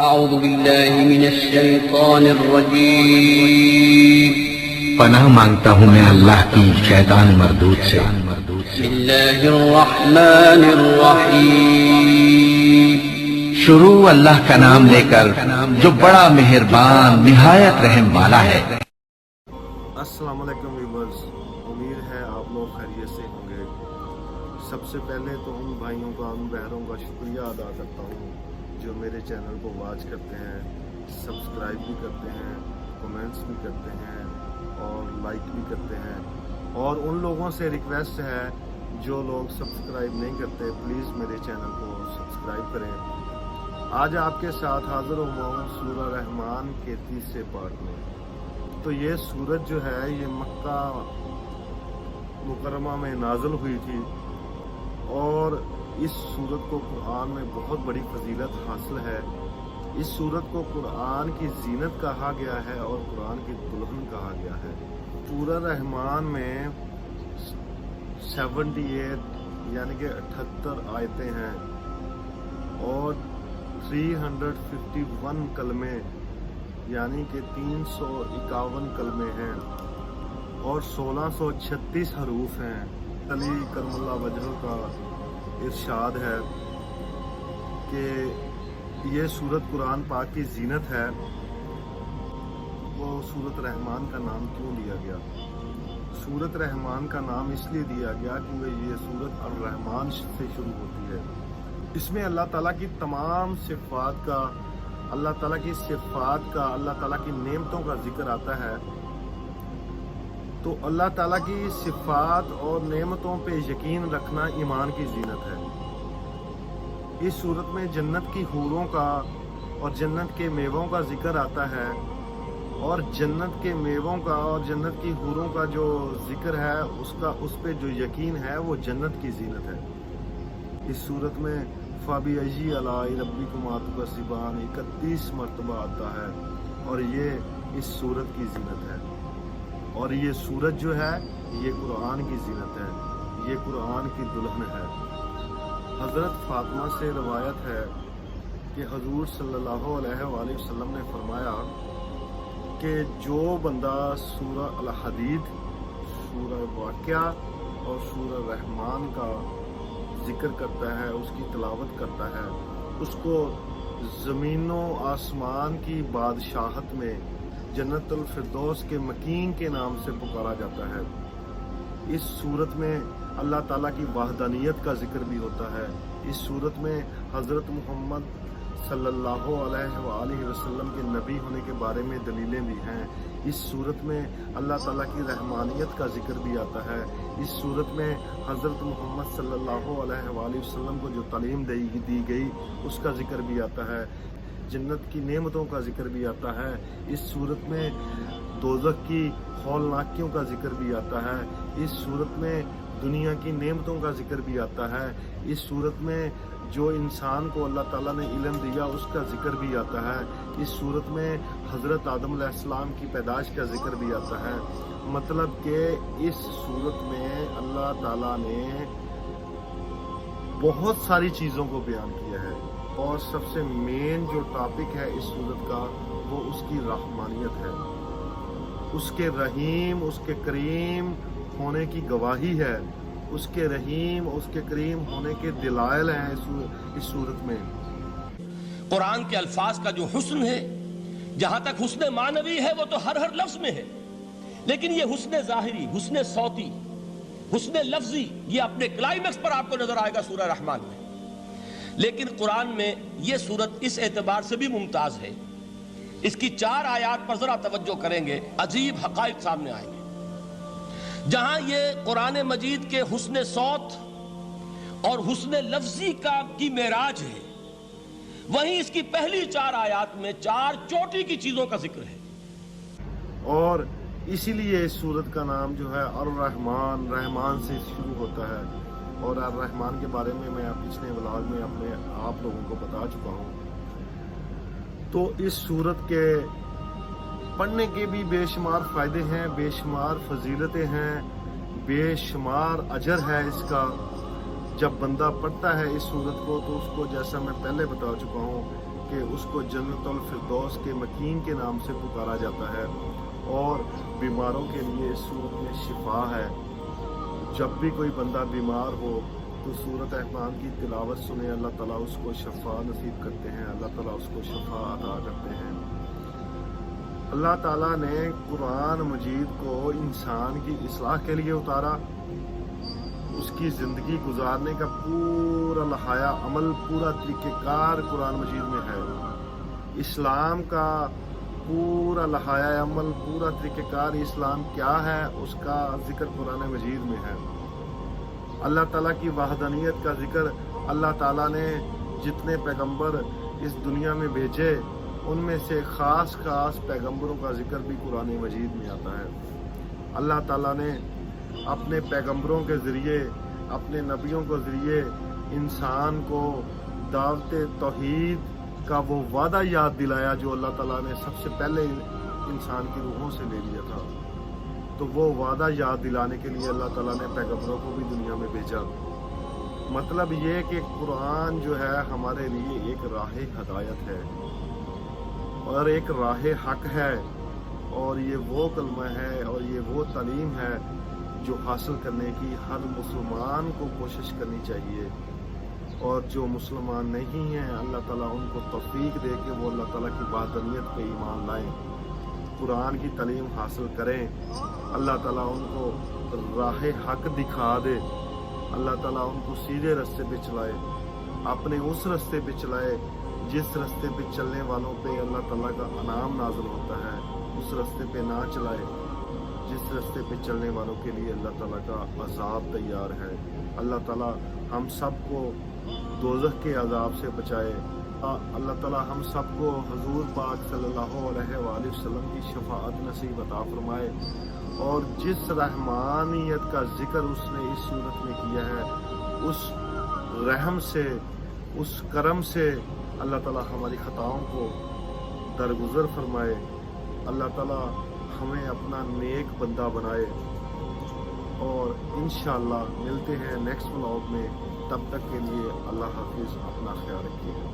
أعوذ بالله من الشيطان الرجيم پناہ مانگتا ہوں میں اللہ کی شیطان مردود سے۔ بسم الله الرحمن الرحيم شروع اللہ کا نام لے کر جو بڑا مہربان نہایت رحم والا ہے۔ السلام علیکم ویورز، امید ہے آپ لوگ خیریت سے ہوں گے۔ سب سے پہلے تو ان بھائیوں کا، ان بہنوں کا شکریہ ادا کرتا ہوں جو میرے چینل کو واچ کرتے ہیں، سبسکرائب بھی کرتے ہیں، کمنٹس بھی کرتے ہیں اور لائک بھی کرتے ہیں۔ اور ان لوگوں سے ریکویسٹ ہے جو لوگ سبسکرائب نہیں کرتے، پلیز میرے چینل کو سبسکرائب کریں۔ آج آپ کے ساتھ حاضر ہوا ہوں سورہ رحمان کے تیسرے پارٹ میں۔ تو یہ سورت جو ہے یہ مکہ مکرمہ میں نازل ہوئی تھی، اور اس سورت کو قرآن میں بہت بڑی فضیلت حاصل ہے۔ اس سورت کو قرآن کی زینت کہا گیا ہے اور قرآن کی دلہن کہا گیا ہے۔ سورہ رحمان میں 78 یعنی کہ 78 آیتیں ہیں اور 351 کلمے یعنی کہ 351 کلمے ہیں اور 1636 حروف ہیں۔ علی کرم اللہ وجہ کا ارشاد ہے کہ یہ سورت قرآن پاک کی زینت ہے۔ وہ سورت رحمان کا نام کیوں لیا گیا؟ سورت رحمان کا نام اس لیے دیا گیا کیونکہ یہ سورت الرحمان سے شروع ہوتی ہے۔ اس میں اللہ تعالیٰ کی تمام صفات کا، اللہ تعالیٰ کی صفات کا، اللہ تعالیٰ کی نعمتوں کا ذکر آتا ہے۔ تو اللہ تعالیٰ کی صفات اور نعمتوں پہ یقین رکھنا ایمان کی زینت ہے۔ اس صورت میں جنت کی حوروں کا اور جنت کے میووں کا ذکر آتا ہے، اور جنت کے میووں کا اور جنت کی حوروں کا جو ذکر ہے اس پہ جو یقین ہے وہ جنت کی زینت ہے۔ اس صورت میں فَبِأَيِّ آلَاءِ رَبِّكُمَا تُكَذِّبَانِ 31 مرتبہ آتا ہے، اور یہ اس صورت کی زینت ہے۔ اور یہ سورت جو ہے یہ قرآن کی زینت ہے، یہ قرآن کی دلہن ہے۔ حضرت فاطمہ سے روایت ہے کہ حضور صلی اللہ علیہ وآلہ وسلم نے فرمایا کہ جو بندہ سورہ الحدید، سورہ واقعہ اور سورہ رحمان کا ذکر کرتا ہے، اس کی تلاوت کرتا ہے، اس کو زمین و آسمان کی بادشاہت میں جنت الفردوس کے مکین کے نام سے پکارا جاتا ہے۔ اس صورت میں اللہ تعالیٰ کی وحدانیت کا ذکر بھی ہوتا ہے۔ اس صورت میں حضرت محمد صلی اللہ علیہ وآلہ وسلم کے نبی ہونے کے بارے میں دلیلیں بھی ہیں۔ اس صورت میں اللہ تعالیٰ کی رحمانیت کا ذکر بھی آتا ہے۔ اس صورت میں حضرت محمد صلی اللہ علیہ وآلہ وسلم کو جو تعلیم دی گئی اس کا ذکر بھی آتا ہے۔ جنت کی نعمتوں کا ذکر بھی آتا ہے۔ اس صورت میں دوزخ کی ہولناکیوں کا ذکر بھی آتا ہے۔ اس صورت میں دنیا کی نعمتوں کا ذکر بھی آتا ہے۔ اس صورت میں جو انسان کو اللہ تعالیٰ نے علم دیا اس کا ذکر بھی آتا ہے۔ اس صورت میں حضرت آدم علیہ السلام کی پیدائش کا ذکر بھی آتا ہے۔ مطلب کہ اس صورت میں اللہ تعالیٰ نے بہت ساری چیزوں کو بیان کیا ہے، اور سب سے مین جو ٹاپک ہے اس صورت کا وہ اس کی رحمانیت ہے، اس کے رحیم، اس کے کریم ہونے کی گواہی ہے، اس کے رحیم، اس کے کریم ہونے کے دلائل ہیں اس صورت میں۔ قرآن کے الفاظ کا جو حسن ہے، جہاں تک حسن معنوی ہے وہ تو ہر لفظ میں ہے، لیکن یہ حسن ظاہری، حسن صوتی، حسن لفظی یہ اپنے کلائمیکس پر آپ کو نظر آئے گا سورہ رحمان میں۔ لیکن قرآن میں یہ سورت اس اعتبار سے بھی ممتاز ہے، اس کی 4 آیات پر ذرا توجہ کریں گے، عجیب حقائق سامنے آئیں گے۔ جہاں یہ قرآن مجید کے حسن صوت اور حسن لفظی کی معراج ہے، وہیں اس کی پہلی 4 آیات میں 4 چوٹی کی چیزوں کا ذکر ہے۔ اور اسی لیے اس سورت کا نام جو ہے الرحمان، رحمان سے شروع ہوتا ہے، اور الرحمان کے بارے میں پچھلے ولاگ میں اپنے آپ لوگوں کو بتا چکا ہوں۔ تو اس سورت کے پڑھنے کے بھی بے شمار فائدے ہیں، بے شمار فضیلتیں ہیں، بے شمار اجر ہے اس کا۔ جب بندہ پڑھتا ہے اس سورت کو تو اس کو، جیسا میں پہلے بتا چکا ہوں کہ اس کو جنت الفردوس کے مکین کے نام سے پکارا جاتا ہے، اور بیماروں کے لیے اس سورت میں شفا ہے۔ جب بھی کوئی بندہ بیمار ہو تو سورت رحمان کی تلاوت سنے، اللہ تعالیٰ اس کو شفا نصیب کرتے ہیں، اللہ تعالیٰ اس کو شفا عطا کرتے ہیں۔ اللہ تعالیٰ نے قرآن مجید کو انسان کی اصلاح کے لیے اتارا، اس کی زندگی گزارنے کا پورا لائحہ عمل، پورا طریقہ کار قرآن مجید میں ہے۔ اسلام کا پورا لائحہ عمل، پورا طریقہ کار اسلام کیا ہے، اس کا ذکر قرآن مجید میں ہے۔ اللہ تعالیٰ کی وحدانیت کا ذکر، اللہ تعالیٰ نے جتنے پیغمبر اس دنیا میں بھیجے ان میں سے خاص پیغمبروں کا ذکر بھی قرآن مجید میں آتا ہے۔ اللہ تعالیٰ نے اپنے پیغمبروں کے ذریعے، اپنے نبیوں کے ذریعے انسان کو دعوت توحید کا وہ وعدہ یاد دلایا جو اللہ تعالیٰ نے سب سے پہلے انسان کی روحوں سے لے لیا تھا۔ تو وہ وعدہ یاد دلانے کے لیے اللہ تعالیٰ نے پیغمبروں کو بھی دنیا میں بھیجا۔ مطلب یہ کہ قرآن جو ہے ہمارے لیے ایک راہ ہدایت ہے اور ایک راہ حق ہے، اور یہ وہ کلمہ ہے اور یہ وہ تعلیم ہے جو حاصل کرنے کی ہر مسلمان کو کوشش کرنی چاہیے، اور جو مسلمان نہیں ہیں اللہ تعالیٰ ان کو توفیق دے کہ وہ اللہ تعالیٰ کی وحدانیت پہ ایمان لائیں، قرآن کی تعلیم حاصل کریں، اللہ تعالیٰ ان کو راہ حق دکھا دے، اللہ تعالیٰ ان کو سیدھے راستے پہ چلائے، اپنے اس راستے پہ چلائے جس راستے پہ چلنے والوں پہ اللہ تعالیٰ کا انعام نازل ہوتا ہے، اس راستے پہ نہ چلائے جس راستے پہ چلنے والوں کے لیے اللہ تعالیٰ کا عذاب تیار ہے۔ اللہ تعالیٰ ہم سب کو دوزخ کے عذاب سے بچائے، اللہ تعالیٰ ہم سب کو حضور پاک صلی اللہ علیہ وآلہ وسلم کی شفاعت نصیب عطا فرمائے، اور جس رحمانیت کا ذکر اس نے اس صورت میں کیا ہے، اس رحم سے، اس کرم سے اللہ تعالیٰ ہماری خطاؤں کو درگزر فرمائے، اللہ تعالیٰ ہمیں اپنا نیک بندہ بنائے، اور انشاءاللہ ملتے ہیں نیکسٹ ولاگ میں، تب تک کے لیے اللہ حافظ، اپنا خیال رکھیے۔